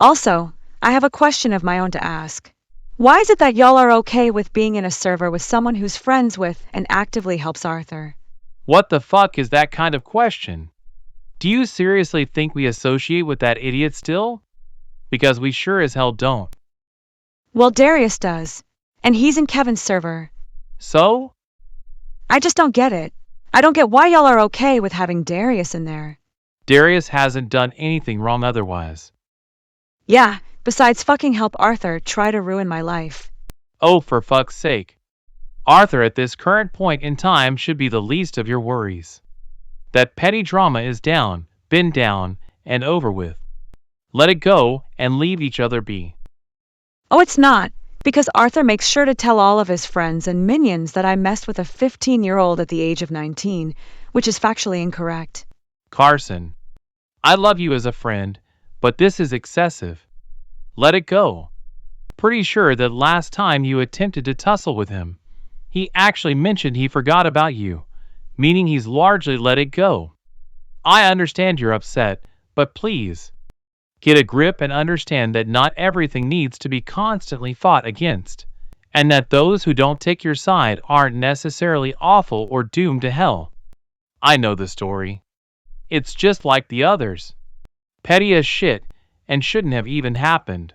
Also, I have a question of my own to ask. Why is it that y'all are okay with being in a server with someone who's friends with and actively helps Arthur? What the fuck is that kind of question? Do you seriously think we associate with that idiot still? Because we sure as hell don't. Well, Darius does. And he's in Kevin's server. So? I just don't get it. I don't get why y'all are okay with having Darius in there. Darius hasn't done anything wrong otherwise. Yeah, besides fucking help Arthur try to ruin my life. Oh, for fuck's sake. Arthur at this current point in time should be the least of your worries. That petty drama is been down, and over with. Let it go and leave each other be. Oh, it's not, because Arthur makes sure to tell all of his friends and minions that I messed with a 15-year-old at the age of 19, which is factually incorrect. Carson, I love you as a friend, but this is excessive. Let it go. Pretty sure that last time you attempted to tussle with him, he actually mentioned he forgot about you, meaning he's largely let it go. I understand you're upset, but please, get a grip and understand that not everything needs to be constantly fought against, and that those who don't take your side aren't necessarily awful or doomed to hell. I know the story. It's just like the others. Petty as shit, and shouldn't have even happened.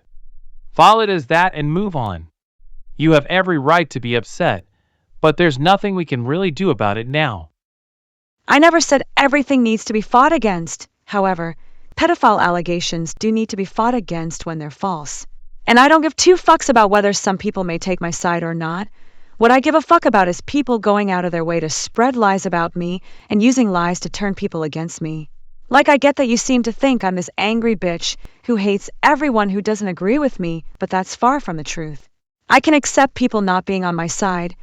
File it as that and move on. You have every right to be upset, but there's nothing we can really do about it now. I never said everything needs to be fought against. However, pedophile allegations do need to be fought against when they're false. And I don't give two fucks about whether some people may take my side or not. What I give a fuck about is people going out of their way to spread lies about me and using lies to turn people against me. Like, I get that you seem to think I'm this angry bitch who hates everyone who doesn't agree with me, but that's far from the truth. I can accept people not being on my side.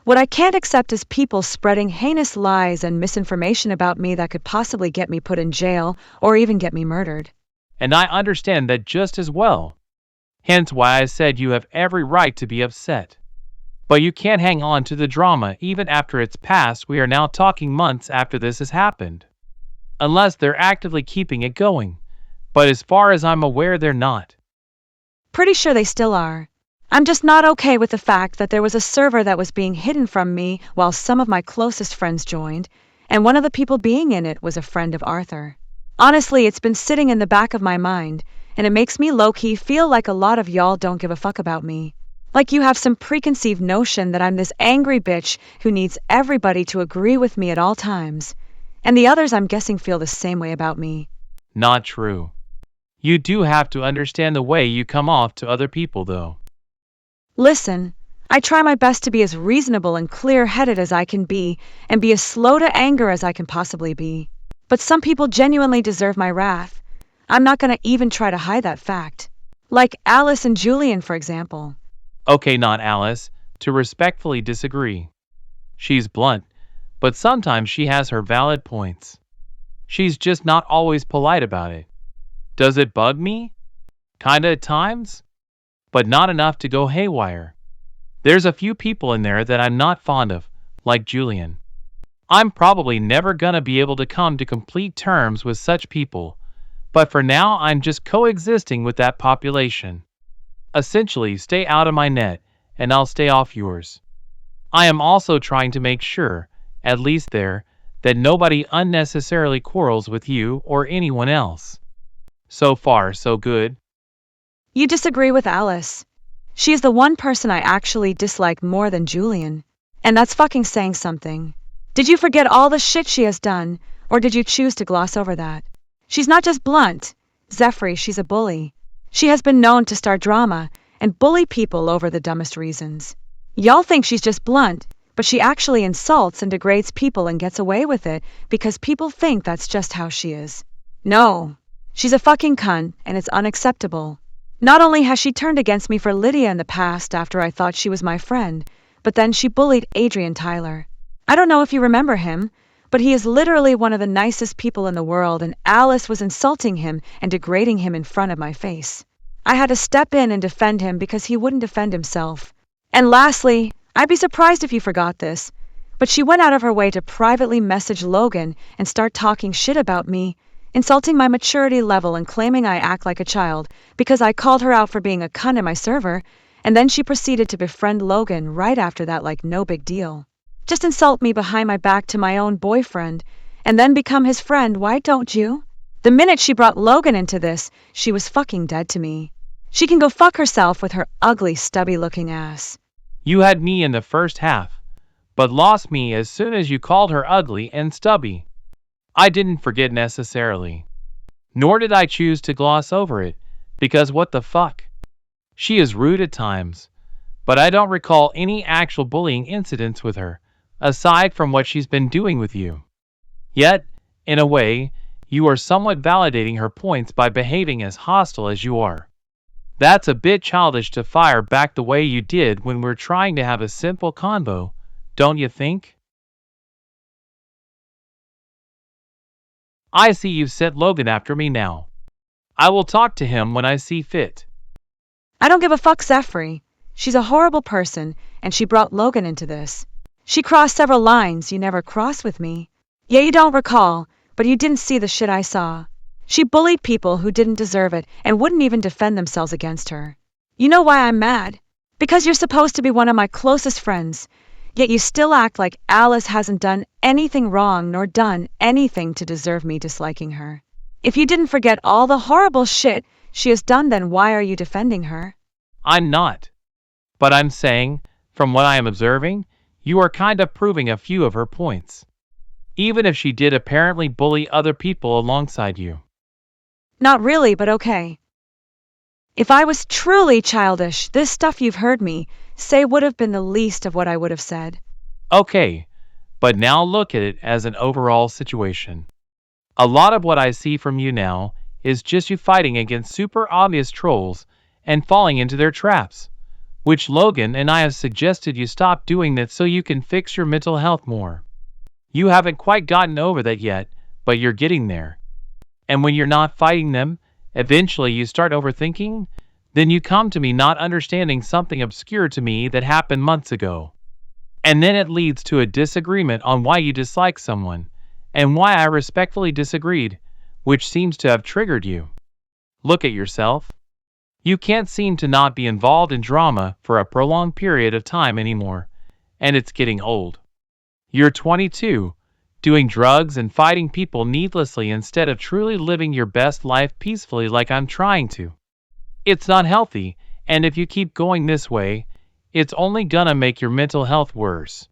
What I can't accept is people spreading heinous lies and misinformation about me that could possibly get me put in jail or even get me murdered. And I understand that just as well. Hence why I said you have every right to be upset. But you can't hang on to the drama even after it's passed. We are now talking months after this has happened. Unless they're actively keeping it going. But as far as I'm aware, they're not. Pretty sure they still are. I'm just not okay with the fact that there was a server that was being hidden from me while some of my closest friends joined, and one of the people being in it was a friend of Arthur. Honestly, it's been sitting in the back of my mind, and it makes me low-key feel like a lot of y'all don't give a fuck about me. Like you have some preconceived notion that I'm this angry bitch who needs everybody to agree with me at all times. And the others, I'm guessing, feel the same way about me. Not true. You do have to understand the way you come off to other people, though. Listen, I try my best to be as reasonable and clear-headed as I can be, and be as slow to anger as I can possibly be. But some people genuinely deserve my wrath. I'm not gonna even try to hide that fact. Like Alice and Julian, for example. Okay, not Alice, to respectfully disagree. She's blunt, but sometimes she has her valid points. She's just not always polite about it. Does it bug me? Kinda at times? But not enough to go haywire. There's a few people in there that I'm not fond of, like Julian. I'm probably never gonna be able to come to complete terms with such people, but for now I'm just coexisting with that population. Essentially, stay out of my net, and I'll stay off yours. I am also trying to make sure, at least there, that nobody unnecessarily quarrels with you or anyone else. So far, so good. You disagree with Alice. She is the one person I actually dislike more than Julian. And that's fucking saying something. Did you forget all the shit she has done, or did you choose to gloss over that? She's not just blunt. Zephry, she's a bully. She has been known to start drama and bully people over the dumbest reasons. Y'all think she's just blunt, but she actually insults and degrades people and gets away with it because people think that's just how she is. No, she's a fucking cunt, and it's unacceptable. Not only has she turned against me for Lydia in the past after I thought she was my friend, but then she bullied Adrian Tyler. I don't know if you remember him, but he is literally one of the nicest people in the world, and Alice was insulting him and degrading him in front of my face. I had to step in and defend him because he wouldn't defend himself. And lastly, I'd be surprised if you forgot this, but she went out of her way to privately message Logan and start talking shit about me, insulting my maturity level and claiming I act like a child because I called her out for being a cunt in my server, and then she proceeded to befriend Logan right after that like no big deal. Just insult me behind my back to my own boyfriend, and then become his friend, why don't you? The minute she brought Logan into this, she was fucking dead to me. She can go fuck herself with her ugly, stubby-looking ass. You had me in the first half, but lost me as soon as you called her ugly and stubby. I didn't forget necessarily. Nor did I choose to gloss over it, because what the fuck? She is rude at times, but I don't recall any actual bullying incidents with her, aside from what she's been doing with you. Yet, in a way, you are somewhat validating her points by behaving as hostile as you are. That's a bit childish to fire back the way you did when we're trying to have a simple convo, don't you think? I see you've sent Logan after me now. I will talk to him when I see fit. I don't give a fuck, Zephry. She's a horrible person, and she brought Logan into this. She crossed several lines you never crossed with me. Yeah, you don't recall, but you didn't see the shit I saw. She bullied people who didn't deserve it and wouldn't even defend themselves against her. You know why I'm mad? Because you're supposed to be one of my closest friends, yet you still act like Alice hasn't done anything wrong nor done anything to deserve me disliking her. If you didn't forget all the horrible shit she has done, then why are you defending her? I'm not. But I'm saying, from what I am observing, you are kind of proving a few of her points. Even if she did apparently bully other people alongside you. Not really, but okay. If I was truly childish, this stuff you've heard me say would have been the least of what I would have said. Okay, but now look at it as an overall situation. A lot of what I see from you now is just you fighting against super obvious trolls and falling into their traps, which Logan and I have suggested you stop doing that so you can fix your mental health more. You haven't quite gotten over that yet, but you're getting there. And when you're not fighting them, eventually you start overthinking, then you come to me not understanding something obscure to me that happened months ago. And then it leads to a disagreement on why you dislike someone, and why I respectfully disagreed, which seems to have triggered you. Look at yourself. You can't seem to not be involved in drama for a prolonged period of time anymore, and it's getting old. You're 22, doing drugs and fighting people needlessly instead of truly living your best life peacefully like I'm trying to. It's not healthy, and if you keep going this way, it's only gonna make your mental health worse.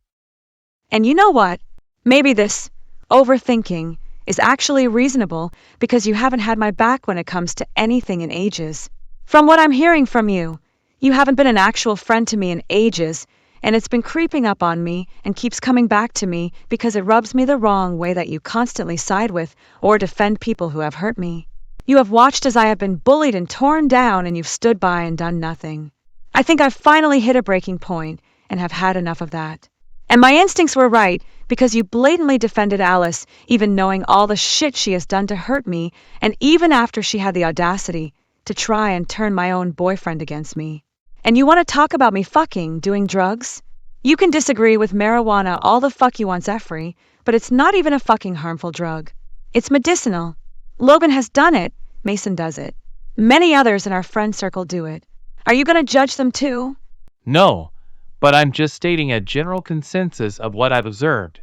And you know what? Maybe this overthinking is actually reasonable because you haven't had my back when it comes to anything in ages. From what I'm hearing from you, you haven't been an actual friend to me in ages, and it's been creeping up on me and keeps coming back to me because it rubs me the wrong way that you constantly side with or defend people who have hurt me. You have watched as I have been bullied and torn down, and you've stood by and done nothing. I think I've finally hit a breaking point and have had enough of that. And my instincts were right, because you blatantly defended Alice, even knowing all the shit she has done to hurt me, and even after she had the audacity to try and turn my own boyfriend against me. And you want to talk about me fucking doing drugs? You can disagree with marijuana all the fuck you want, Zephry, but it's not even a fucking harmful drug. It's medicinal. Logan has done it. Mason does it. Many others in our friend circle do it. Are you going to judge them too? No, but I'm just stating a general consensus of what I've observed.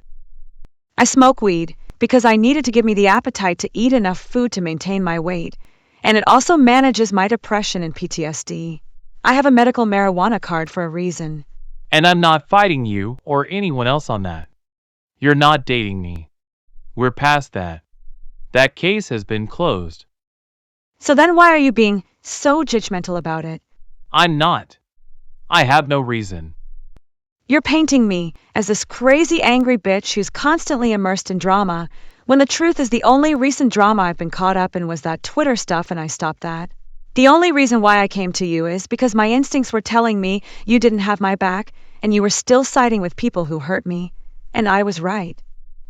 I smoke weed because I needed to give me the appetite to eat enough food to maintain my weight, and it also manages my depression and PTSD. I have a medical marijuana card for a reason. And I'm not fighting you or anyone else on that. You're not dating me. We're past that. That case has been closed. So then why are you being so judgmental about it? I'm not. I have no reason. You're painting me as this crazy angry bitch who's constantly immersed in drama, when the truth is the only recent drama I've been caught up in was that Twitter stuff, and I stopped that. The only reason why I came to you is because my instincts were telling me you didn't have my back, and you were still siding with people who hurt me, and I was right.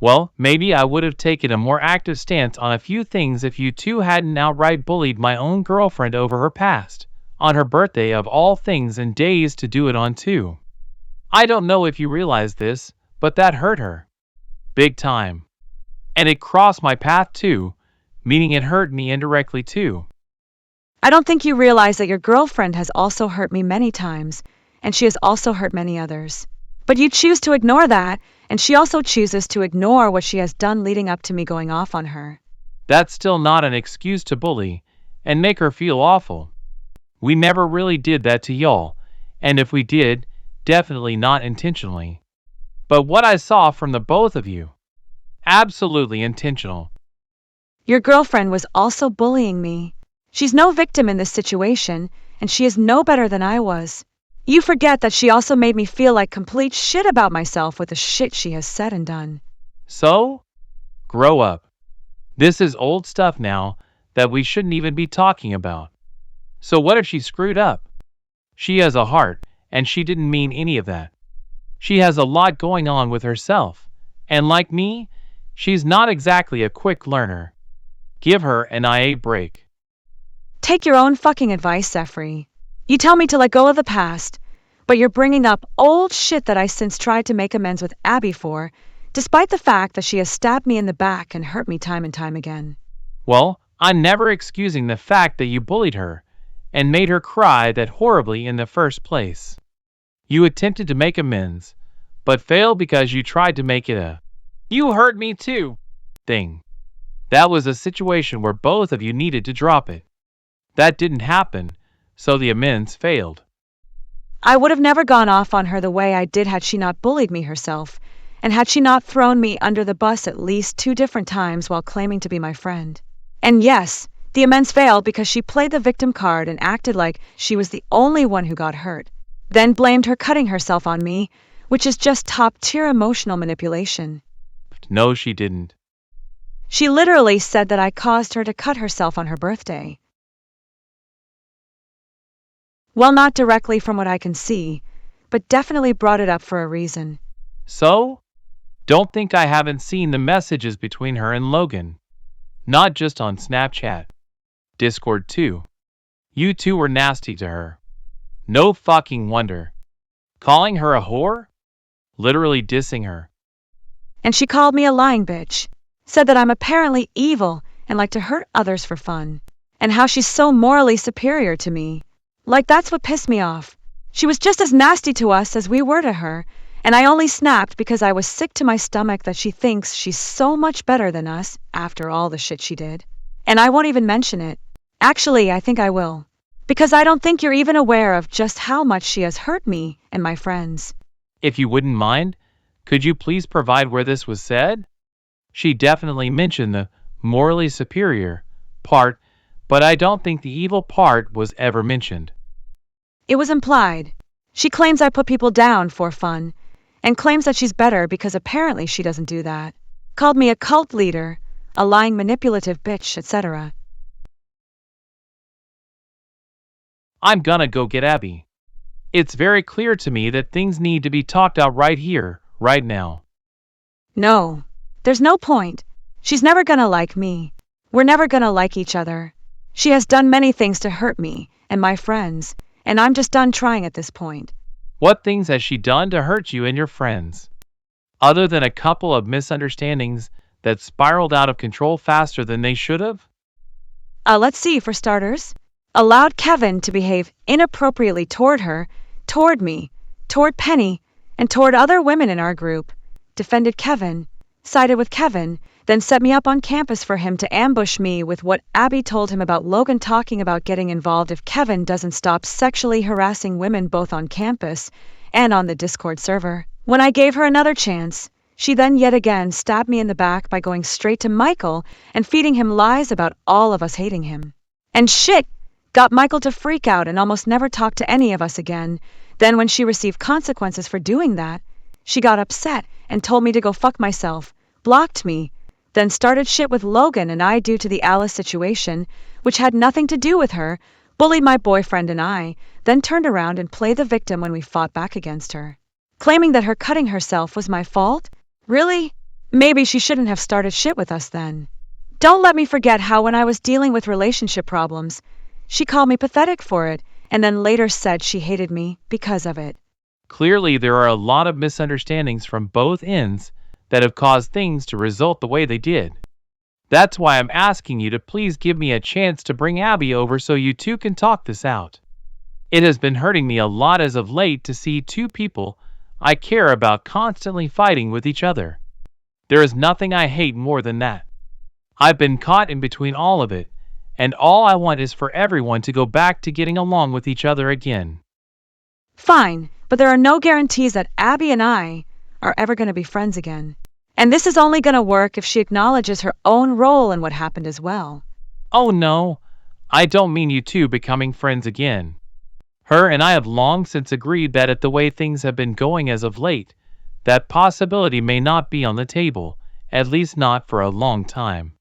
Well, maybe I would have taken a more active stance on a few things if you two hadn't outright bullied my own girlfriend over her past, on her birthday of all things and days to do it on too. I don't know if you realize this, but that hurt her. Big time. And it crossed my path too, meaning it hurt me indirectly too. I don't think you realize that your girlfriend has also hurt me many times, and she has also hurt many others. But you choose to ignore that, and she also chooses to ignore what she has done leading up to me going off on her. That's still not an excuse to bully and make her feel awful. We never really did that to y'all, and if we did, definitely not intentionally. But what I saw from the both of you, absolutely intentional. Your girlfriend was also bullying me. She's no victim in this situation, and she is no better than I was. You forget that she also made me feel like complete shit about myself with the shit she has said and done. So, grow up. This is old stuff now that we shouldn't even be talking about. So what if she screwed up? She has a heart, and she didn't mean any of that. She has a lot going on with herself, and like me, she's not exactly a quick learner. Give her an IA break. Take your own fucking advice, Zephry. You tell me to let go of the past, but you're bringing up old shit that I since tried to make amends with Abby for, despite the fact that she has stabbed me in the back and hurt me time and time again. Well, I'm never excusing the fact that you bullied her and made her cry that horribly in the first place. You attempted to make amends, but failed because you tried to make it a "you hurt me too" thing. That was a situation where both of you needed to drop it. That didn't happen, so the amends failed. I would have never gone off on her the way I did had she not bullied me herself, and had she not thrown me under the bus at least 2 different times while claiming to be my friend. And yes, the amends failed because she played the victim card and acted like she was the only one who got hurt, then blamed her cutting herself on me, which is just top-tier emotional manipulation. No, she didn't. She literally said that I caused her to cut herself on her birthday. Well, not directly from what I can see, but definitely brought it up for a reason. So? Don't think I haven't seen the messages between her and Logan. Not just on Snapchat. Discord too. You two were nasty to her. No fucking wonder. Calling her a whore? Literally dissing her. And she called me a lying bitch. Said that I'm apparently evil and like to hurt others for fun. And how she's so morally superior to me. Like that's what pissed me off. She was just as nasty to us as we were to her, and I only snapped because I was sick to my stomach that she thinks she's so much better than us after all the shit she did. And I won't even mention it. Actually, I think I will. Because I don't think you're even aware of just how much she has hurt me and my friends. If you wouldn't mind, could you please provide where this was said? She definitely mentioned the morally superior part, but I don't think the evil part was ever mentioned. It was implied. She claims I put people down for fun, and claims that she's better because apparently she doesn't do that. Called me a cult leader, a lying manipulative bitch, etc. I'm gonna go get Abby. It's very clear to me that things need to be talked out right here, right now. No, there's no point. She's never gonna like me. We're never gonna like each other. She has done many things to hurt me and my friends, and I'm just done trying at this point. What things has she done to hurt you and your friends? Other than a couple of misunderstandings that spiraled out of control faster than they should have? Let's see, for starters. Allowed Kevin to behave inappropriately toward her, toward me, toward Penny, and toward other women in our group. Defended Kevin, sided with Kevin, then set me up on campus for him to ambush me with what Abby told him about Logan talking about getting involved if Kevin doesn't stop sexually harassing women both on campus and on the Discord server. When I gave her another chance, she then yet again stabbed me in the back by going straight to Michael and feeding him lies about all of us hating him. And shit, got Michael to freak out and almost never talk to any of us again. Then when she received consequences for doing that, she got upset and told me to go fuck myself, blocked me, then started shit with Logan and I due to the Alice situation, which had nothing to do with her, bullied my boyfriend and I, then turned around and played the victim when we fought back against her. Claiming that her cutting herself was my fault? Really? Maybe she shouldn't have started shit with us then. Don't let me forget how when I was dealing with relationship problems, she called me pathetic for it, and then later said she hated me because of it. Clearly, there are a lot of misunderstandings from both ends that have caused things to result the way they did. That's why I'm asking you to please give me a chance to bring Abby over so you two can talk this out. It has been hurting me a lot as of late to see two people I care about constantly fighting with each other. There is nothing I hate more than that. I've been caught in between all of it, and all I want is for everyone to go back to getting along with each other again. Fine, but there are no guarantees that Abby and I are ever going to be friends again. And this is only going to work if she acknowledges her own role in what happened as well. Oh no, I don't mean you two becoming friends again. Her and I have long since agreed that at the way things have been going as of late, that possibility may not be on the table, at least not for a long time.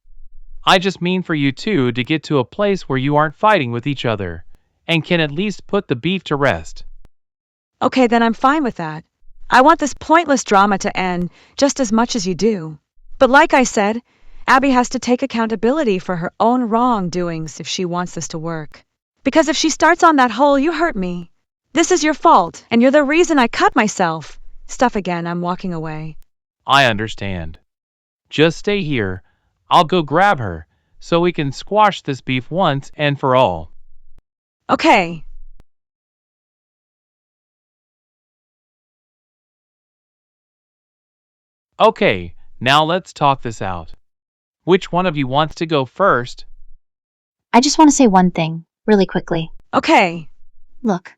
I just mean for you two to get to a place where you aren't fighting with each other, and can at least put the beef to rest. Okay, then I'm fine with that. I want this pointless drama to end just as much as you do. But like I said, Abby has to take accountability for her own wrongdoings if she wants this to work. Because if she starts on that whole "you hurt me, this is your fault, and you're the reason I cut myself" stuff again, I'm walking away. I understand. Just stay here. I'll go grab her, so we can squash this beef once and for all. Okay. Okay, now let's talk this out. Which one of you wants to go first? I just want to say one thing, really quickly. Okay. Look,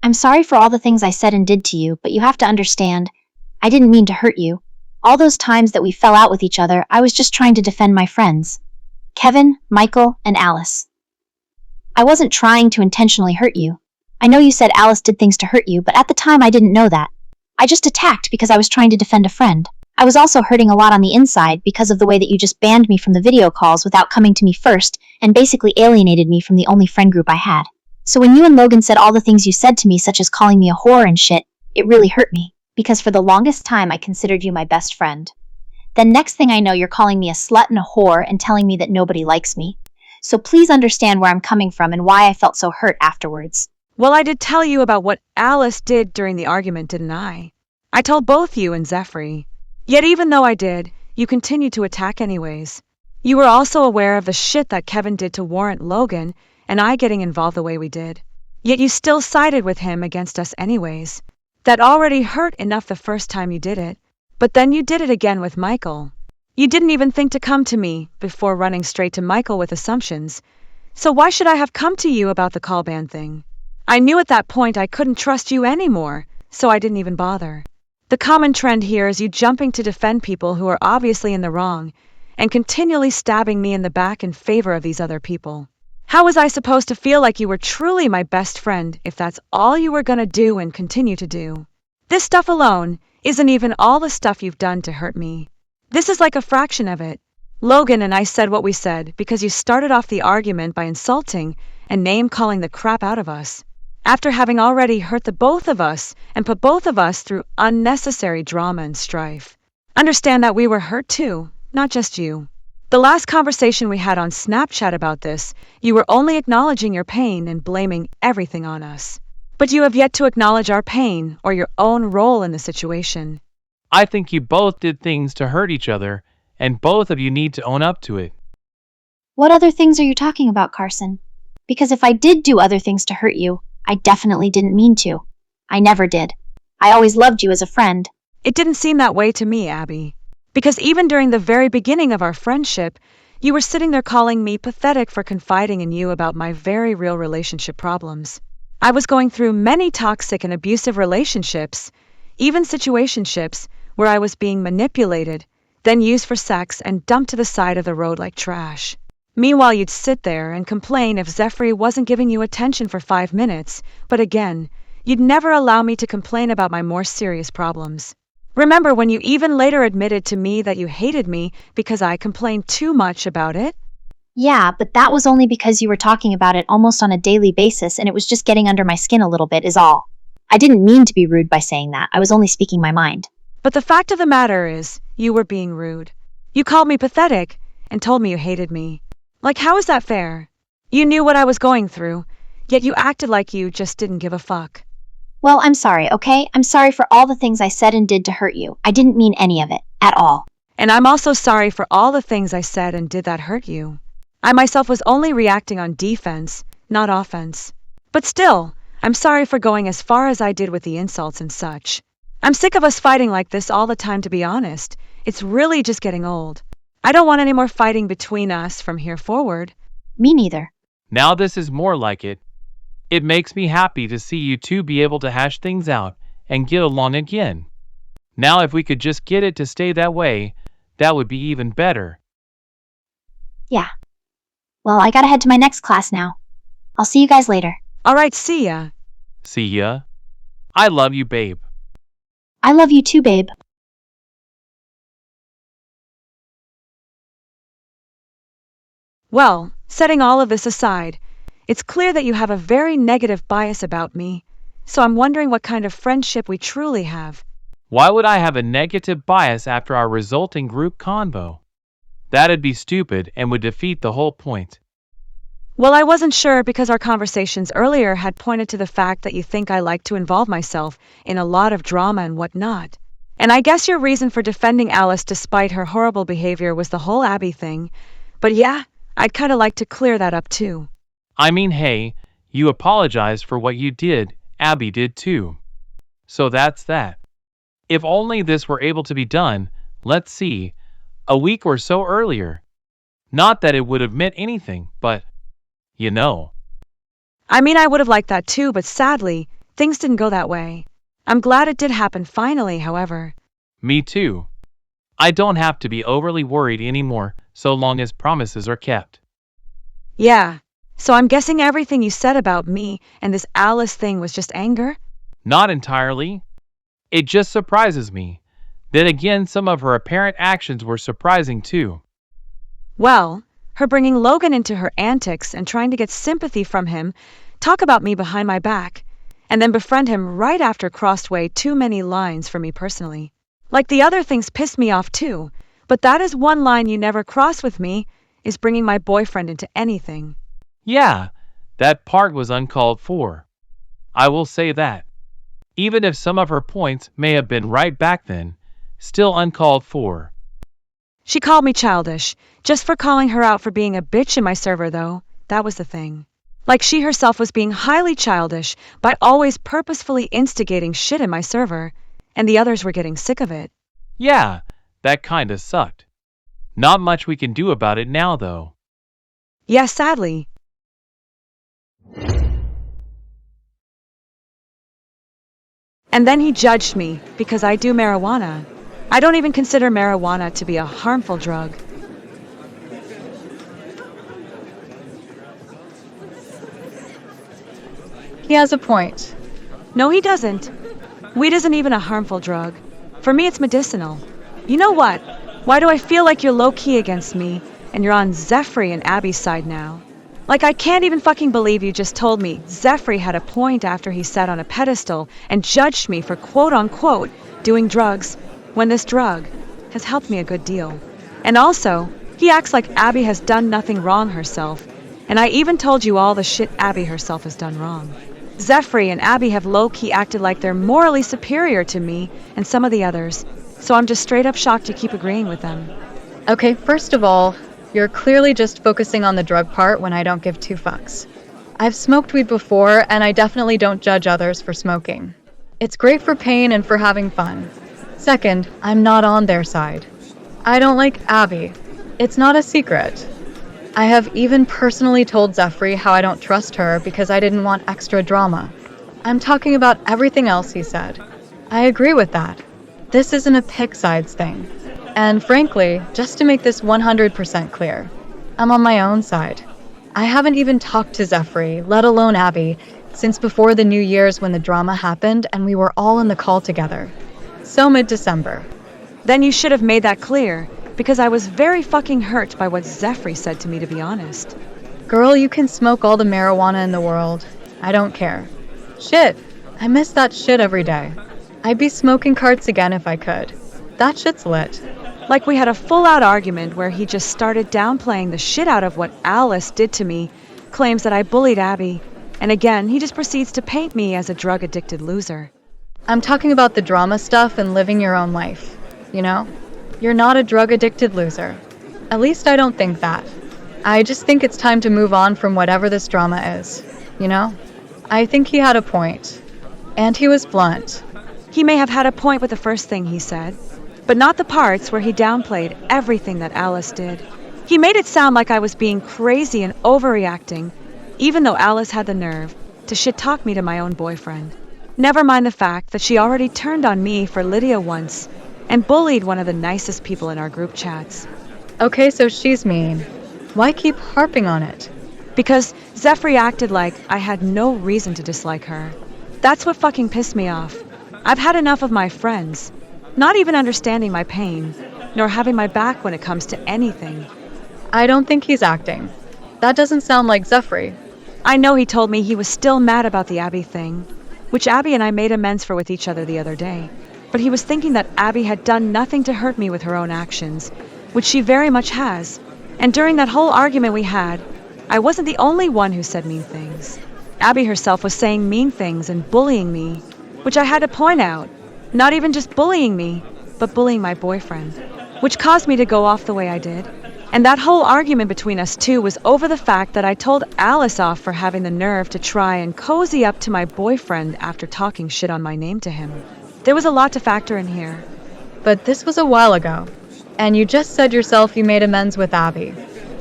I'm sorry for all the things I said and did to you, but you have to understand, I didn't mean to hurt you. All those times that we fell out with each other, I was just trying to defend my friends. Kevin, Michael, and Alice. I wasn't trying to intentionally hurt you. I know you said Alice did things to hurt you, but at the time I didn't know that. I just attacked because I was trying to defend a friend. I was also hurting a lot on the inside because of the way that you just banned me from the video calls without coming to me first and basically alienated me from the only friend group I had. So when you and Logan said all the things you said to me, such as calling me a whore and shit, it really hurt me, because for the longest time I considered you my best friend. Then next thing I know, you're calling me a slut and a whore and telling me that nobody likes me. So please understand where I'm coming from and why I felt so hurt afterwards. Well, I did tell you about what Alice did during the argument, didn't I? I told both you and Zephry. Yet even though I did, you continued to attack anyways. You were also aware of the shit that Kevin did to warrant Logan and I getting involved the way we did. Yet you still sided with him against us anyways. That already hurt enough the first time you did it. But then you did it again with Michael. You didn't even think to come to me before running straight to Michael with assumptions. So why should I have come to you about the call ban thing? I knew at that point I couldn't trust you anymore, so I didn't even bother. The common trend here is you jumping to defend people who are obviously in the wrong and continually stabbing me in the back in favor of these other people. How was I supposed to feel like you were truly my best friend if that's all you were gonna do and continue to do? This stuff alone isn't even all the stuff you've done to hurt me. This is like a fraction of it. Logan and I said what we said because you started off the argument by insulting and name-calling the crap out of us, after having already hurt the both of us and put both of us through unnecessary drama and strife. Understand that we were hurt too, not just you. The last conversation we had on Snapchat about this, you were only acknowledging your pain and blaming everything on us. But you have yet to acknowledge our pain or your own role in the situation. I think you both did things to hurt each other, and both of you need to own up to it. What other things are you talking about, Carson? Because if I did do other things to hurt you, I definitely didn't mean to. I never did. I always loved you as a friend. It didn't seem that way to me, Abby. Because even during the very beginning of our friendship, you were sitting there calling me pathetic for confiding in you about my very real relationship problems. I was going through many toxic and abusive relationships, even situationships where I was being manipulated, then used for sex and dumped to the side of the road like trash. Meanwhile, you'd sit there and complain if Zephry wasn't giving you attention for 5 minutes, but again, you'd never allow me to complain about my more serious problems. Remember when you even later admitted to me that you hated me because I complained too much about it? Yeah, but that was only because you were talking about it almost on a daily basis and it was just getting under my skin a little bit is all. I didn't mean to be rude by saying that. I was only speaking my mind. But the fact of the matter is, you were being rude. You called me pathetic and told me you hated me. Like, how is that fair? You knew what I was going through, yet you acted like you just didn't give a fuck. Well, I'm sorry, okay? I'm sorry for all the things I said and did to hurt you. I didn't mean any of it, at all. And I'm also sorry for all the things I said and did that hurt you. I myself was only reacting on defense, not offense. But still, I'm sorry for going as far as I did with the insults and such. I'm sick of us fighting like this all the time, to be honest. It's really just getting old. I don't want any more fighting between us from here forward. Me neither. Now this is more like it. It makes me happy to see you two be able to hash things out and get along again. Now if we could just get it to stay that way, that would be even better. Yeah. Well, I gotta head to my next class now. I'll see you guys later. Alright, see ya. See ya. I love you, babe. I love you too, babe. Well, setting all of this aside, it's clear that you have a very negative bias about me, so I'm wondering what kind of friendship we truly have. Why would I have a negative bias after our resulting group convo? That'd be stupid and would defeat the whole point. Well, I wasn't sure because our conversations earlier had pointed to the fact that you think I like to involve myself in a lot of drama and whatnot. And I guess your reason for defending Alice despite her horrible behavior was the whole Abby thing. But yeah, I'd kinda like to clear that up too. I mean, hey, you apologized for what you did, Abby did too. So that's that. If only this were able to be done, let's see, a week or so earlier. Not that it would have meant anything, but, you know. I mean, I would have liked that too, but sadly, things didn't go that way. I'm glad it did happen finally, however. Me too. I don't have to be overly worried anymore, so long as promises are kept. Yeah, so I'm guessing everything you said about me and this Alice thing was just anger? Not entirely. It just surprises me. Then again, some of her apparent actions were surprising too. Well, her bringing Logan into her antics and trying to get sympathy from him, talk about me behind my back, and then befriend him right after crossed way too many lines for me personally. Like the other things pissed me off too, but that is one line you never cross with me, is bringing my boyfriend into anything. Yeah, that part was uncalled for. I will say that. Even if some of her points may have been right back then, still uncalled for. She called me childish, just for calling her out for being a bitch in my server though, that was the thing. Like she herself was being highly childish by always purposefully instigating shit in my server, and the others were getting sick of it. Yeah, that kinda sucked. Not much we can do about it now though. Yeah, sadly. And then he judged me because I do marijuana. I don't even consider marijuana to be a harmful drug. He has a point. No, he doesn't. Weed isn't even a harmful drug. For me, it's medicinal. You know what? Why do I feel like you're low-key against me, and you're on Zephry and Abby's side now? Like, I can't even fucking believe you just told me Zephry had a point after he sat on a pedestal and judged me for quote-unquote doing drugs, when this drug has helped me a good deal. And also, he acts like Abby has done nothing wrong herself, and I even told you all the shit Abby herself has done wrong. Zephry and Abby have low-key acted like they're morally superior to me and some of the others, so I'm just straight up shocked you keep agreeing with them. Okay, first of all, you're clearly just focusing on the drug part when I don't give two fucks. I've smoked weed before, and I definitely don't judge others for smoking. It's great for pain and for having fun. Second, I'm not on their side. I don't like Abby. It's not a secret. I have even personally told Zephry how I don't trust her because I didn't want extra drama. I'm talking about everything else he said. I agree with that. This isn't a pick sides thing. And frankly, just to make this 100% clear, I'm on my own side. I haven't even talked to Zephry, let alone Abby, since before the New Year's when the drama happened and we were all in the call together. So mid-December. Then you should have made that clear, because I was very fucking hurt by what Zephry said to me, to be honest. Girl, you can smoke all the marijuana in the world. I don't care. Shit, I miss that shit every day. I'd be smoking carts again if I could. That shit's lit. Like we had a full-out argument where he just started downplaying the shit out of what Alice did to me, claims that I bullied Abby, and again, he just proceeds to paint me as a drug-addicted loser. I'm talking about the drama stuff and living your own life, you know? You're not a drug-addicted loser. At least I don't think that. I just think it's time to move on from whatever this drama is. You know? I think he had a point. And he was blunt. He may have had a point with the first thing he said, but not the parts where he downplayed everything that Alice did. He made it sound like I was being crazy and overreacting, even though Alice had the nerve to shit-talk me to my own boyfriend. Never mind the fact that she already turned on me for Lydia once and bullied one of the nicest people in our group chats. Okay, so she's mean. Why keep harping on it? Because Zephry acted like I had no reason to dislike her. That's what fucking pissed me off. I've had enough of my friends, not even understanding my pain, nor having my back when it comes to anything. I don't think he's acting. That doesn't sound like Zephry. I know he told me he was still mad about the Abby thing, which Abby and I made amends for with each other the other day. But he was thinking that Abby had done nothing to hurt me with her own actions, which she very much has. And during that whole argument we had, I wasn't the only one who said mean things. Abby herself was saying mean things and bullying me, which I had to point out. Not even just bullying me, but bullying my boyfriend, which caused me to go off the way I did. And that whole argument between us two was over the fact that I told Alice off for having the nerve to try and cozy up to my boyfriend after talking shit on my name to him. There was a lot to factor in here. But this was a while ago. And you just said yourself you made amends with Abby.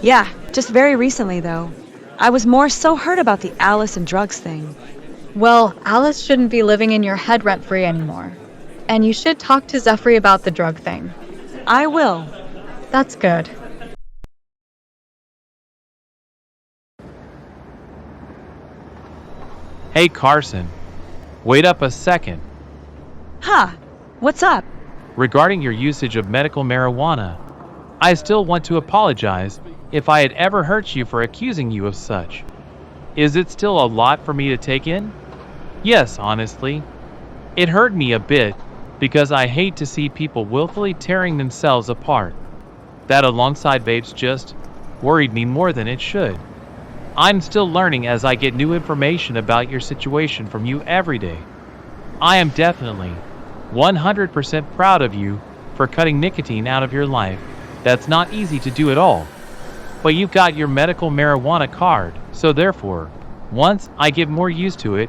Yeah, just very recently though. I was more so hurt about the Alice and drugs thing. Well, Alice shouldn't be living in your head rent-free anymore. And you should talk to Zephry about the drug thing. I will. That's good. Hey Carson, wait up a second. Huh, what's up? Regarding your usage of medical marijuana, I still want to apologize if I had ever hurt you for accusing you of such. Is it still a lot for me to take in? Yes, honestly. It hurt me a bit because I hate to see people willfully tearing themselves apart. That alongside vapes just worried me more than it should. I'm still learning as I get new information about your situation from you every day. I am definitely 100% proud of you for cutting nicotine out of your life. That's not easy to do at all. But you've got your medical marijuana card, so therefore, once I get more used to it,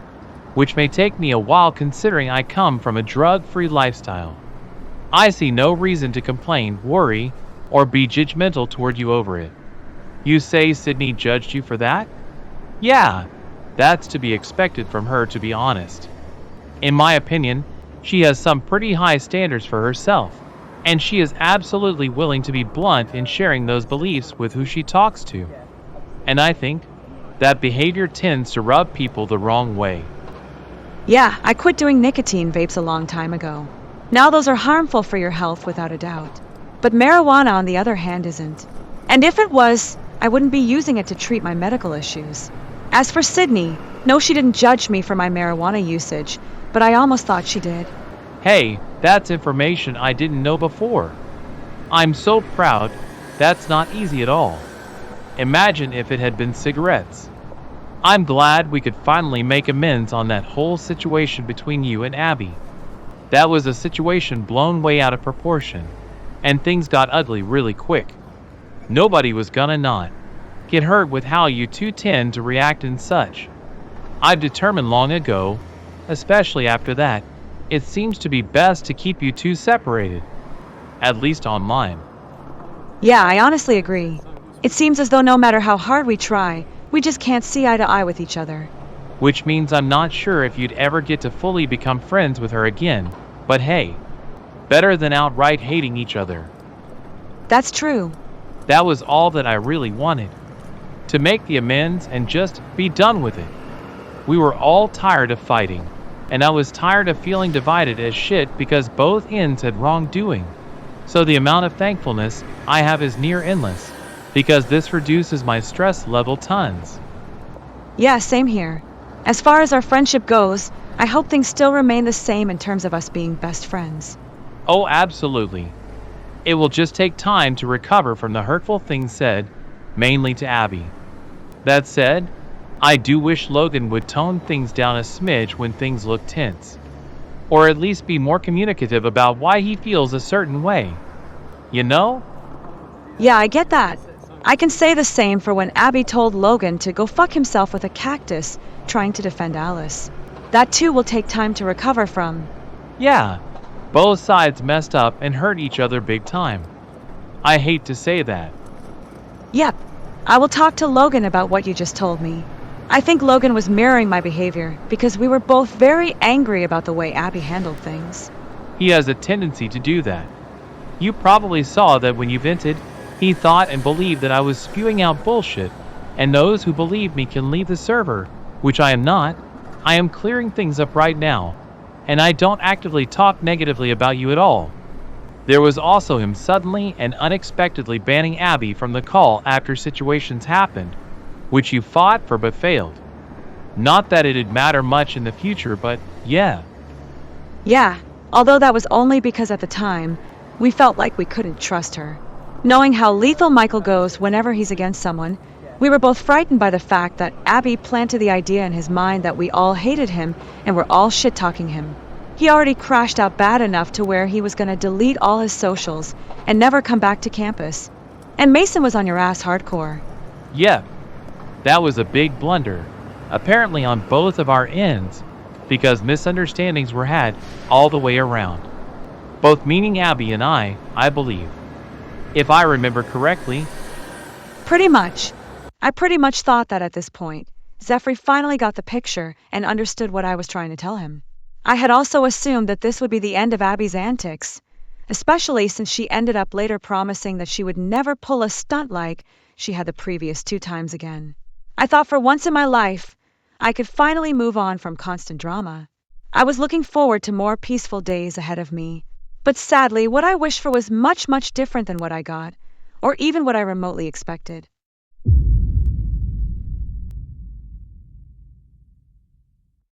which may take me a while considering I come from a drug-free lifestyle, I see no reason to complain, worry, or be judgmental toward you over it. You say Sydney judged you for that? Yeah, that's to be expected from her, to be honest. In my opinion, she has some pretty high standards for herself, and she is absolutely willing to be blunt in sharing those beliefs with who she talks to. And I think that behavior tends to rub people the wrong way. Yeah, I quit doing nicotine vapes a long time ago. Now those are harmful for your health without a doubt. But marijuana, on the other hand, isn't. And if it was, I wouldn't be using it to treat my medical issues. As for Sydney, no, she didn't judge me for my marijuana usage, but I almost thought she did. Hey, that's information I didn't know before. I'm so proud. That's not easy at all. Imagine if it had been cigarettes. I'm glad we could finally make amends on that whole situation between you and Abby. That was a situation blown way out of proportion, and things got ugly really quick. Nobody was gonna not get hurt with how you two tend to react and such. I've determined long ago, especially after that, it seems to be best to keep you two separated, at least online. Yeah, I honestly agree. It seems as though no matter how hard we try, we just can't see eye to eye with each other. Which means I'm not sure if you'd ever get to fully become friends with her again, but hey, better than outright hating each other. That's true. That was all that I really wanted. To make the amends and just be done with it. We were all tired of fighting, and I was tired of feeling divided as shit because both ends had wrongdoing. So the amount of thankfulness I have is near endless, because this reduces my stress level tons. Yeah, same here. As far as our friendship goes, I hope things still remain the same in terms of us being best friends. Oh, absolutely. It will just take time to recover from the hurtful things said, mainly to Abby. That said, I do wish Logan would tone things down a smidge when things look tense. Or at least be more communicative about why he feels a certain way. You know? Yeah, I get that. I can say the same for when Abby told Logan to go fuck himself with a cactus, trying to defend Alice. That too will take time to recover from. Yeah, both sides messed up and hurt each other big time. I hate to say that. Yep, I will talk to Logan about what you just told me. I think Logan was mirroring my behavior because we were both very angry about the way Abby handled things. He has a tendency to do that. You probably saw that when you vented, he thought and believed that I was spewing out bullshit, and those who believe me can leave the server, which I am not. I am clearing things up right now, and I don't actively talk negatively about you at all. There was also him suddenly and unexpectedly banning Abby from the call after situations happened, which you fought for but failed. Not that it'd matter much in the future, but yeah. Yeah, although that was only because at the time, we felt like we couldn't trust her. Knowing how lethal Michael goes whenever he's against someone, we were both frightened by the fact that Abby planted the idea in his mind that we all hated him and were all shit-talking him. He already crashed out bad enough to where he was going to delete all his socials and never come back to campus. And Mason was on your ass hardcore. Yeah, that was a big blunder, apparently on both of our ends, because misunderstandings were had all the way around. Both meaning Abby and I believe. If I remember correctly. Pretty much. I pretty much thought that at this point, Zephry finally got the picture and understood what I was trying to tell him. I had also assumed that this would be the end of Abby's antics, especially since she ended up later promising that she would never pull a stunt like she had the previous 2 times again. I thought for once in my life, I could finally move on from constant drama. I was looking forward to more peaceful days ahead of me. But sadly, what I wished for was much, much different than what I got, or even what I remotely expected.